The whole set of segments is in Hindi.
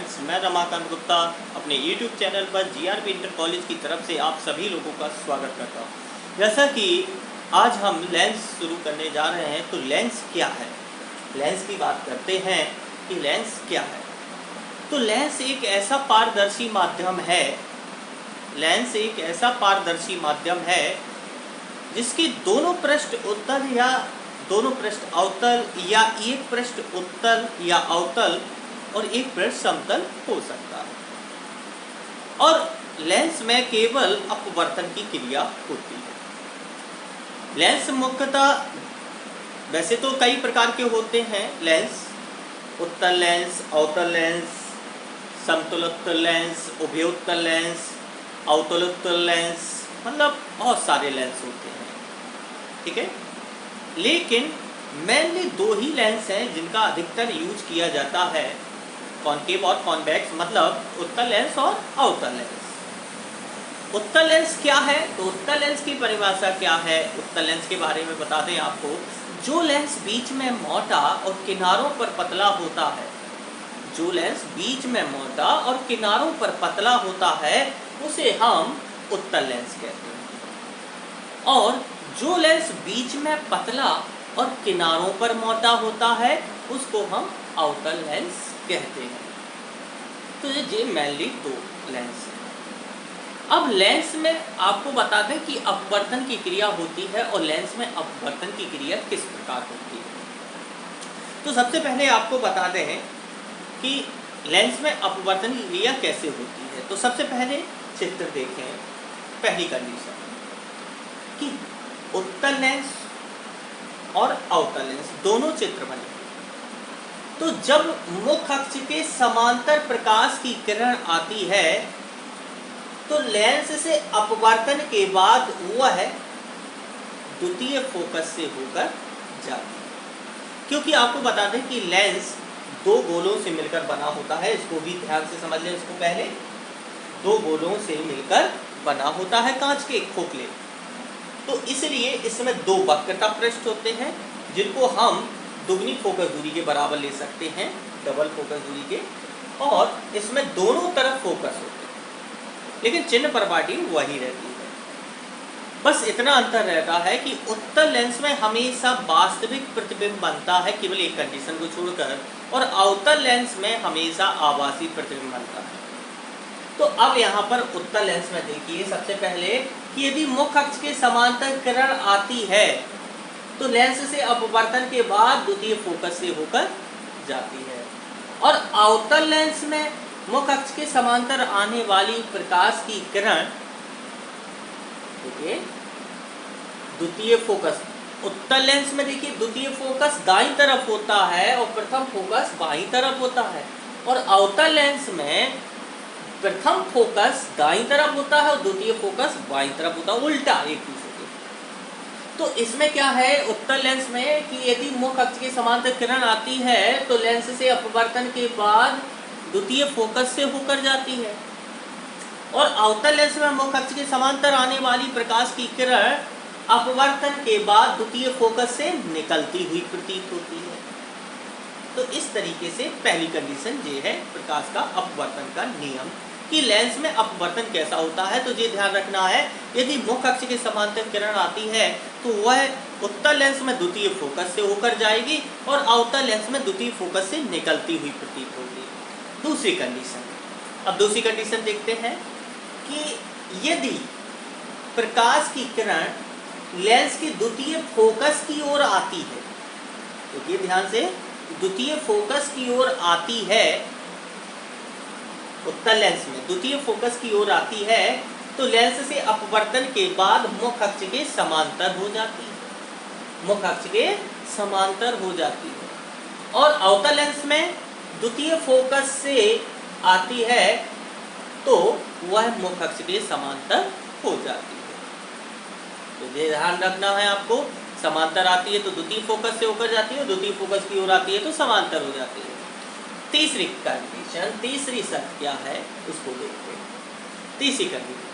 फ्रेंड्स, मैं रमाकांत गुप्ता अपने YouTube चैनल पर जीआरपी इंटर कॉलेज की तरफ से आप सभी लोगों का स्वागत करता हूँ। जैसा कि आज हम लेंस शुरू करने जा रहे हैं, तो लेंस क्या है, लेंस की बात करते हैं कि लेंस क्या है। तो लेंस एक ऐसा पारदर्शी माध्यम है, लेंस एक ऐसा पारदर्शी माध्यम है जिसके दोनों पृष्ठ उत्तल या दोनों पृष्ठ अवतल या एक पृष्ठ उत्तल या अवतल और एक पृष्ठ समतल हो सकता है। और लेंस में केवल अपवर्तन की क्रिया होती है। लेंस मुख्यतः वैसे तो कई प्रकार के होते हैं लेंस, उत्तल लेंस, अवतल लेंस, समतलोत्तल लेंस, उभयोत्तल लेंस, अवतलोत्तल लेंस, मतलब बहुत सारे लेंस होते हैं, ठीक है। लेकिन मेनली दो ही लेंस हैं जिनका अधिकतर यूज किया जाता है, कॉनकेव और कॉन्वेक्स, मतलब उत्तल लेंस और अवतल लेंस। उत्तल लेंस क्या है, तो उत्तल लेंस की परिभाषा क्या है, उत्तल लेंस के बारे में बता दें आपको। जो लेंस बीच में मोटा और किनारों पर पतला होता है, जो लेंस बीच में मोटा और किनारों पर पतला होता है, उसे हम उत्तल लेंस कहते हैं। और जो लेंस बीच में पतला और किनारों पर मोटा होता है, उसको हम अवतल लेंस कहते हैं। तो ये मेनली दो लेंस हैं। अब लेंस में आपको बता दें कि अपवर्तन की क्रिया होती है, और लेंस में अपवर्तन की क्रिया किस प्रकार होती है। तो सबसे पहले आपको बता दें कि लेंस में अपवर्तन की क्रिया कैसे होती है। तो सबसे पहले चित्र देखें, पहली कंडीशन कि उत्तल लेंस और अवतल लेंस दोनों चित्र बने, तो जब मुख्य अक्ष के समांतर प्रकाश की किरण आती है, तो लेंस से अपवर्तन के बाद वह द्वितीय फोकस से होकर जाती है। क्योंकि आपको बता दें कि लेंस दो गोलों से मिलकर बना होता है, इसको भी ध्यान से समझ लें। इसको पहले दो गोलों से मिलकर बना होता है कांच के खोखले, तो इसलिए इसमें दो वक्रता पृष्ठ होते हैं जिनको हम दुगनी फोकस दूरी के बराबर ले सकते हैं, डबल फोकस दूरी के, और इसमें दोनों तरफ फोकस होते हैं, लेकिन चिन्ह प्रॉपर्टी वही रहती है। बस इतना अंतर रहता है कि उत्तल लेंस में हमेशा वास्तविक प्रतिबिंब बनता है, केवल एक कंडीशन को छोड़कर, और अवतल लेंस में हमेशा आभासी प्रतिबिंब बनता है। तो अब यहाँ पर उत्तल लेंस में देखिए, सबसे पहले कि यदि मुख्य अक्ष के समांतर किरण आती है, तो लेंस से अपवर्तन के बाद द्वितीय फोकस से होकर जाती है। और अवतल लेंस में मुख्य अक्ष के समांतर आने वाली प्रकाश की किरण, देखिए द्वितीय फोकस, उत्तल लेंस में देखिए द्वितीय फोकस दाईं तरफ होता है और प्रथम फोकस बाईं तरफ होता है, और अवतल लेंस में प्रथम फोकस दाईं तरफ होता है और द्वितीय फोकस बाईं तरफ होता है, उल्टा एक दूसरे के। तो इसमें क्या है उत्तल लेंस में कि यदि मुख्य अक्ष के समांतर किरण आती है, तो लेंस से अपवर्तन के बाद द्वितीय फोकस से होकर जाती है, और अवतल लेंस में मुख्य अक्ष के समांतर आने वाली प्रकाश की किरण अपवर्तन के बाद द्वितीय फोकस से निकलती हुई प्रतीत होती है। तो इस तरीके से पहली कंडीशन ये है प्रकाश का अपवर्तन का नियम, कि लेंस में अपवर्तन कैसा होता है। तो ये ध्यान रखना है, यदि मुख्य अक्ष के समांतर किरण आती है, तो वह उत्तल लेंस में द्वितीय फोकस से होकर जाएगी और अवतल लेंस में द्वितीय फोकस से निकलती हुई प्रतीत होगी। दूसरी कंडीशन, अब दूसरी कंडीशन देखते हैं कि यदि प्रकाश की किरण लेंस के द्वितीय फोकस की ओर आती है, तो ये ध्यान से, द्वितीय फोकस की ओर आती है, उत्तल लेंस में द्वितीय फोकस की ओर आती है, तो लेंस से अपवर्तन के बाद मुख्य अक्ष के समांतर हो जाती है, मुख्य अक्ष के समांतर हो जाती है। और अवतल लेंस में द्वितीय फोकस से आती है, तो वह मुख्य अक्ष के समांतर हो जाती है। तो ये ध्यान रखना है आपको, समांतर आती है तो द्वितीय फोकस से होकर जाती है, द्वितीय फोकस की ओर आती है तो समांतर हो जाती है। तीसरी कंडीशन, तीसरी शर्त क्या है उसको देखते हैं। तीसरी कंडीशन,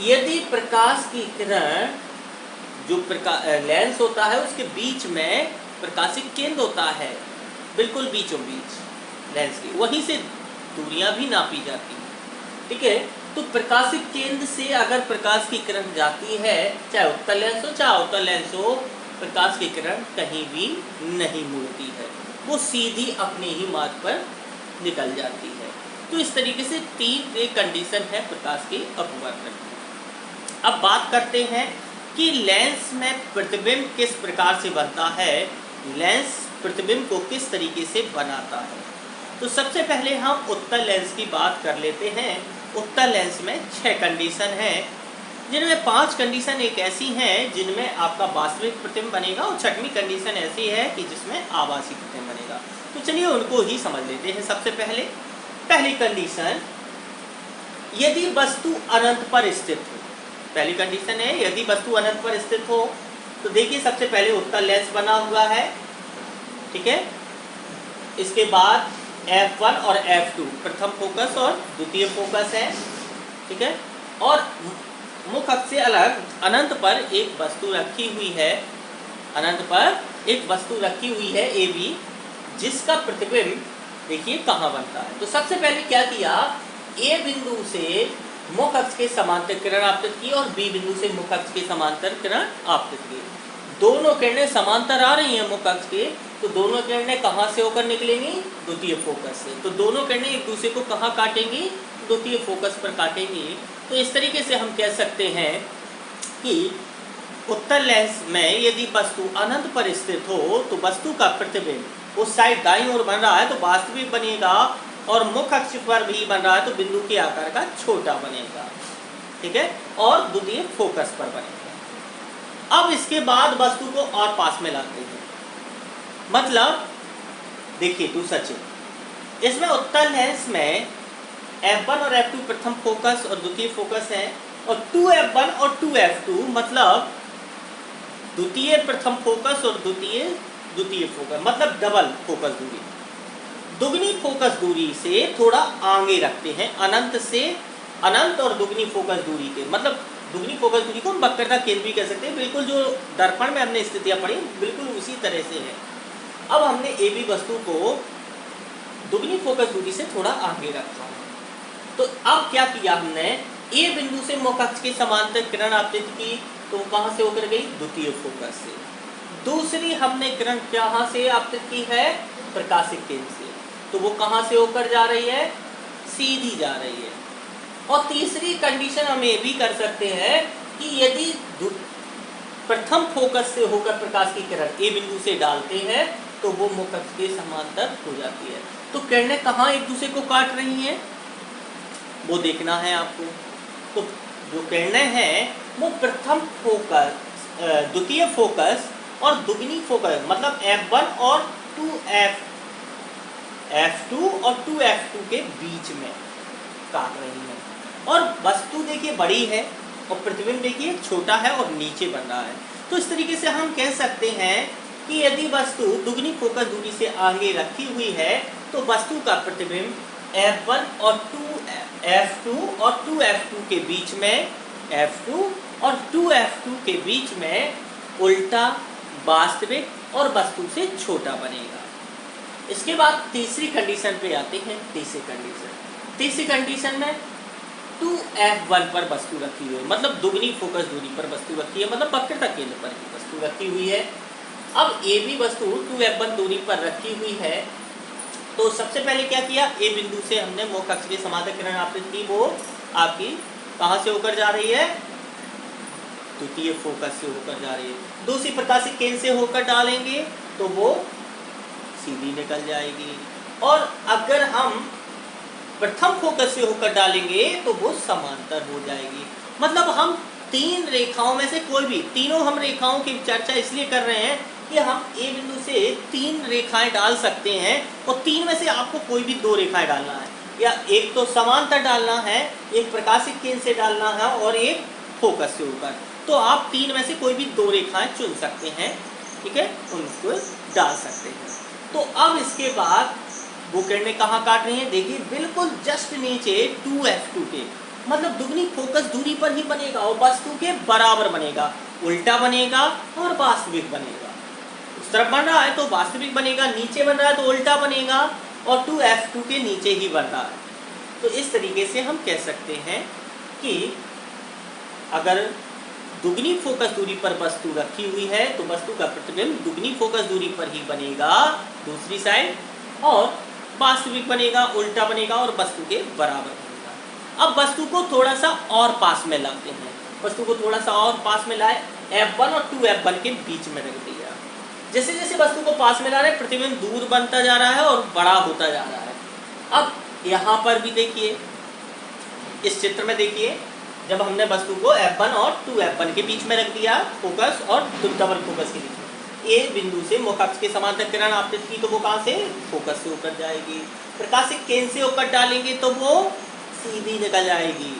यदि प्रकाश की किरण, जो लेंस होता है उसके बीच में प्रकाशिक केंद्र होता है, बिल्कुल बीचों बीच, लेंस की, वहीं से दूरियां भी नापी जाती हैं, ठीक है। तो प्रकाशिक केंद्र से अगर प्रकाश की किरण जाती है, चाहे उत्तल लेंस हो चाहे अवतल लेंस हो, प्रकाश की किरण कहीं भी नहीं मुड़ती है, वो सीधी अपने ही मार्ग पर निकल जाती है। तो इस तरीके से 3 रे कंडीशन है प्रकाश की अपवर्तन की। अब बात करते हैं कि लेंस में प्रतिबिंब किस प्रकार से बनता है, लेंस प्रतिबिंब को किस तरीके से बनाता है। तो सबसे पहले हम उत्तल लेंस की बात कर लेते हैं। उत्तल लेंस में 6 कंडीशन है, जिनमें 5 कंडीशन एक ऐसी हैं जिनमें आपका वास्तविक प्रतिबिंब बनेगा और 6वीं कंडीशन ऐसी है कि जिसमें आभासी प्रतिबिंब बनेगा। तो चलिए उनको ही समझ लेते हैं। सबसे पहले पहली कंडीशन, यदि वस्तु अनंत पर स्थित हो। पहली कंडीशन है यदि वस्तु अनंत पर स्थित हो। तो देखिए सबसे पहले उत्तल लेंस बना हुआ है, ठीक है। इसके बाद F1 और F2 प्रथम फोकस और द्वितीय फोकस है, ठीक है। और मुख अक्ष से अलग अनंत पर एक वस्तु रखी हुई है, अनंत पर एक वस्तु रखी हुई है AB, जिसका प्रतिबिंब देखिए कहाँ बनता है। तो सबसे पहले क्या किया, A बिंदु से मुख अक्ष के समांतर किरण आपतित की और B बिंदु से मुख अक्ष के समांतर किरण आपतित की। दोनों किरणें समांतर आ रही हैं मुख अक्ष के, तो दोनों किरणें कहाँ से होकर निकलेंगी, द्वितीय फोकस से। तो दोनों किरणें एक दूसरे को कहाँ काटेंगी, द्वितीय फोकस पर काटेंगी। तो इस तरीके से हम कह सकते हैं कि उत्तल लेंस में यदि वस्तु अनंत पर स्थित हो तो वस्तु का प्रतिबिंब उस साइड दाईं ओर बन रहा है तो वास्तविक बनेगा, और मुख अक्ष पर भी बन रहा है तो बिंदु के आकार का छोटा बनेगा, ठीक है, और द्वितीय फोकस पर बनेगा। अब इसके बाद वस्तु को और पास में लाते हैं, मतलब देखिए टू सचिन, इसमें उत्तल लेंस में F1 और F2 प्रथम फोकस और द्वितीय फोकस है, और 2F1 और 2F2 मतलब द्वितीय प्रथम फोकस और द्वितीय फोकस, मतलब डबल फोकस दूरी। दुगनी फोकस दूरी से थोड़ा आगे रखते हैं, अनंत और दुगनी फोकस दूरी के, मतलब दुगनी फोकस दूरी को हम वक्रता केंद्र भी कह सकते हैं। बिल्कुल जो दर्पण में हमने स्थितियां पढ़ी बिल्कुल उसी तरह से है। अब हमने AB वस्तु को दुगनी फोकस दूरी से थोड़ा आगे रखा है। तो अब क्या किया हमने, A बिंदु से मुख अक्ष के समांतर किरण आपतित की, तो कहाँ से होकर गई, द्वितीय फोकस से। दूसरी हमने किरण कहाँ से आपतित की है, प्रकाशिक केंद्र से, तो वो कहाँ से होकर जा रही है, सीधी जा रही है। और तीसरी कंडीशन हम ये भी कर सकते हैं कि यदि प्रथम फोकस से होकर प्रकाश की किरण A बिंदु से डालते हैं तो वो मुख अक्ष के समांतर हो जाती है। तो किरणें कहाँ एक दूसरे को काट रही हैं, वो देखना है आपको। तो जो किरणें हैं वो प्रथम फोकस, द्वितीय फोकस और दुगनी फोकस, मतलब F1 और 2F2 और 2F2 के बीच में काट रही है। और वस्तु देखिए बड़ी है और प्रतिबिंब देखिए छोटा है और नीचे बन रहा है। तो इस तरीके से हम कह सकते हैं कि यदि वस्तु दुगनी फोकस दूरी से आगे रखी हुई है तो वस्तु का प्रतिबिंब F1 और 2F2 और 2F2 के बीच में, F2 और 2F2 के बीच में उल्टा, वास्तविक और वस्तु से छोटा बनेगा। इसके बाद तीसरी कंडीशन पे आते हैं। तीसरी कंडीशन में 2F1 पर वस्तु रखी हुई है, मतलब दुगनी फोकस दूरी पर वस्तु रखी है, मतलब वक्रता केंद्र पर ही वस्तु रखी हुई है। अब AB वस्तु 2F1 दूरी पर रखी हुई है, तो सबसे पहले क्या किया, A बिंदु से हमने मुख अक्ष के समांतर किरण आपतित की, वो आपकी कहाँ से होकर जा रही है, द्वितीय फोकस से होकर जा रही है। दूसरी प्रकाशिक केंद्र से होकर डालेंगे तो वो सीधी निकल जाएगी, और अगर हम प्रथम फोकस से होकर डालेंगे तो वो समांतर हो जाएगी। मतलब हम 3 रेखाओं में से कोई भी, तीनों हम रेखाओं की चर्चा इसलिए कर रहे हैं कि हम A बिंदु से 3 रेखाएं डाल सकते हैं, और 3 में से आपको कोई भी 2 रेखाएं डालना है, या एक तो समांतर डालना है, एक प्रकाशिक केंद्र से डालना है और एक फोकस से होकर। तो आप 3 में से कोई भी 2 रेखाएं चुन सकते हैं, ठीक है, उनको डाल सकते हैं। तो अब इसके बाद वो किरणें कहाँ काट रही हैं, देखिए बिल्कुल जस्ट नीचे 2F2 के, मतलब दुगनी फोकस दूरी पर ही बनेगा और वस्तु के बराबर बनेगा, उल्टा बनेगा और वास्तविक बनेगा। उस तरफ बन रहा है तो वास्तविक बनेगा, नीचे बन रहा है तो उल्टा बनेगा, और 2f2 के नीचे ही बन रहा है। तो इस तरीके से हम कह सकते हैं कि अगर दुगनी फोकस दूरी पर वस्तु रखी हुई है तो वस्तु का प्रतिबिंब दुगनी फोकस दूरी पर ही बनेगा दूसरी साइड, और वास्तविक बनेगा, उल्टा बनेगा और वस्तु के बराबर बनेगा। अब वस्तु को थोड़ा सा और पास में लाते हैं, वस्तु को थोड़ा सा और पास में लाए, f1 और 2f1 के बीच में रख दिया। जैसे जैसे वस्तु को पास में ला रहे हैं प्रतिबिंब दूर बनता जा रहा है और बड़ा होता जा रहा है। अब यहाँ पर भी देखिए, इस चित्र में देखिए, जब हमने वस्तु को f1 और 2f1 के बीच में रख दिया फोकस और डबल फोकस के बीच में, ए बिंदु से मुख अक्ष के समांतर किरण आपतित की तो वो कहाँ से, फोकस से होकर जाएगी। प्रकाशिक केंद्र से होकर डालेंगे तो वो सीधी निकल जाएगी,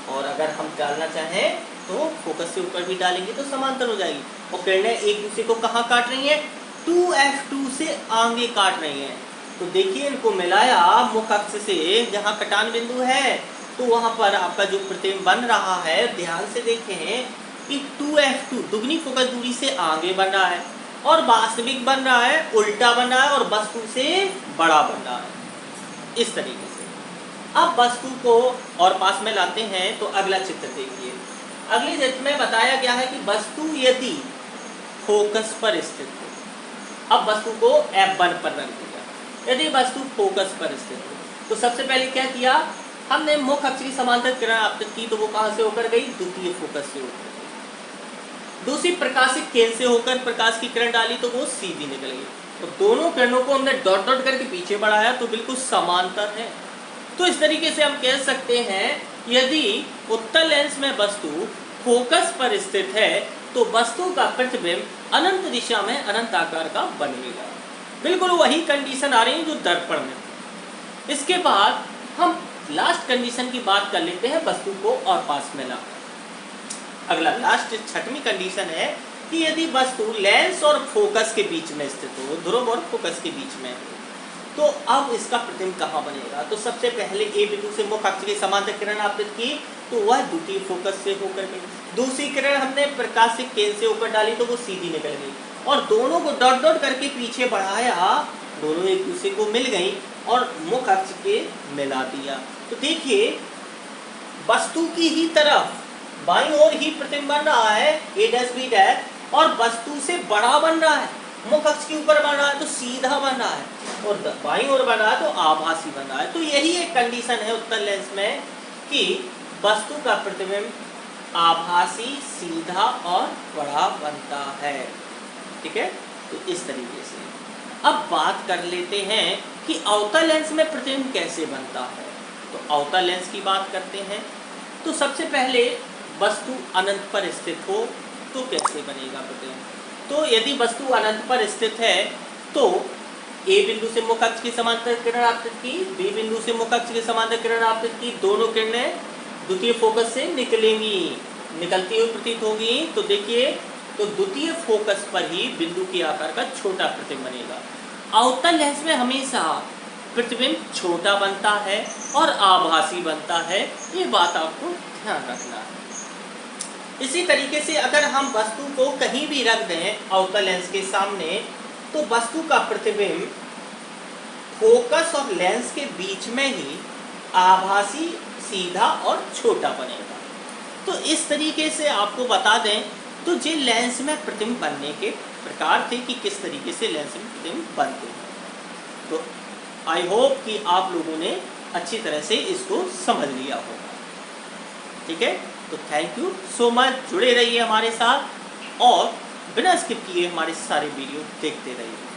और अगर हम डालना चाहें तो फोकस से ऊपर भी डालेंगे तो समांतर हो जाएगी। और किरणें एक दूसरे को कहाँ काट रही हैं, 2f2 से आगे काट रही हैं। तो देखिए इनको मिलाया मुख अक्ष से जहाँ कटान बिंदु है, तो वहाँ पर आपका जो प्रतिबिंब बन रहा है, ध्यान से देखें कि 2f2 दुगनी फोकस दूरी से आगे बन रहा है और वास्तविक बन रहा है, उल्टा बन रहा है और वस्तु से बड़ा बन रहा है, इस तरीके से। अब वस्तु को और पास में लाते हैं तो अगला चित्र देखिए। अगले चित्र में बताया गया है कि वस्तु यदि फोकस पर स्थित हो, अब वस्तु को f1 पर रख दिया, यदि वस्तु फोकस पर स्थित हो तो सबसे पहले क्या किया, हमने मुख अक्ष की समांतर किरण आपतित की तो वो कहाँ से होकर गई, द्वितीय फोकस से होकर गई। दूसरी प्रकाशिक केंद्र से होकर प्रकाश की किरण डाली तो वो सीधी निकल गई। तो दोनों किरणों को हमने डॉट डॉट करके पीछे बढ़ाया तो बिल्कुल समांतर है। तो इस तरीके से हम कह सकते हैं यदि उत्तल लेंस में वस्तु फोकस पर स्थित है तो वस्तु का प्रतिबिंब अनंत दिशा में अनंत आकार का बनेगा। बिल्कुल वही कंडीशन आ रही है जो दर्पण में। इसके बाद हम लास्ट कंडीशन की बात कर लेते हैं, वस्तु को और पास में ला। अगला लास्ट छठवीं कंडीशन है कि यदि वस्तु लेंस और फोकस के बीच में स्थित हो, ध्रुव और फोकस के बीच में हो, तो अब इसका प्रतिबिंब कहाँ बनेगा। तो सबसे पहले ए बिंदु से मुख अक्ष की समांतर किरण आपतित की तो वह द्वितीय फोकस से होकर गई। दूसरी किरण हमने प्रकाशिक केंद्र से ऊपर डाली तो वो सीधी निकल गई, और दोनों को डॉट डॉट करके पीछे बढ़ाया, दोनों एक दूसरे को मिल गई और मुख अक्ष के मिला दिया। तो देखिए वस्तु की ही तरफ बाईं ओर ही प्रतिबिंब बन रहा है a डैश b डैश, और वस्तु से बड़ा बन रहा है, मुख अक्ष के ऊपर बन रहा है तो सीधा बन रहा है, और बाईं ओर बन रहा है तो आभासी बन रहा है। तो यही एक कंडीशन है उत्तल लेंस में कि वस्तु का प्रतिबिंब आभासी, सीधा और बड़ा बनता है। ठीक है, तो इस तरीके से अब बात कर लेते हैं कि अवतल लेंस में प्रतिबिंब कैसे बनता है। तो अवतल लेंस की बात करते हैं तो सबसे पहले वस्तु अनंत पर स्थित हो तो कैसे बनेगा प्रतिबिंब। तो यदि वस्तु अनंत पर स्थित है तो ए बिंदु से मुख अक्ष की समांतर किरण आपतित की, बी बिंदु से मुख अक्ष की समांतर किरण आपतित की, दोनों किरणें द्वितीय फोकस से निकलेंगी, निकलती हुई प्रतीत होगी। तो देखिए, तो द्वितीय फोकस पर ही बिंदु के आकार का छोटा प्रतिबिंब बनेगा। अवतल लेंस में हमेशा प्रतिबिंब छोटा बनता है और आभासी बनता है, ये बात आपको ध्यान रखना है। इसी तरीके से अगर हम वस्तु को कहीं भी रख दें अवतल लेंस के सामने तो वस्तु का प्रतिबिंब फोकस और लेंस के बीच में ही आभासी, सीधा और छोटा बनेगा। तो इस तरीके से आपको बता दें तो ये लेंस में प्रतिबिंब बनने के प्रकार थे कि किस तरीके से लेंस में प्रतिबिंब बनते हैं। तो आई होप कि आप लोगों ने अच्छी तरह से इसको समझ लिया होगा। ठीक है, तो थैंक यू सो मच, जुड़े रहिए हमारे साथ और बिना स्किप किए हमारे सारे वीडियो देखते रहिए।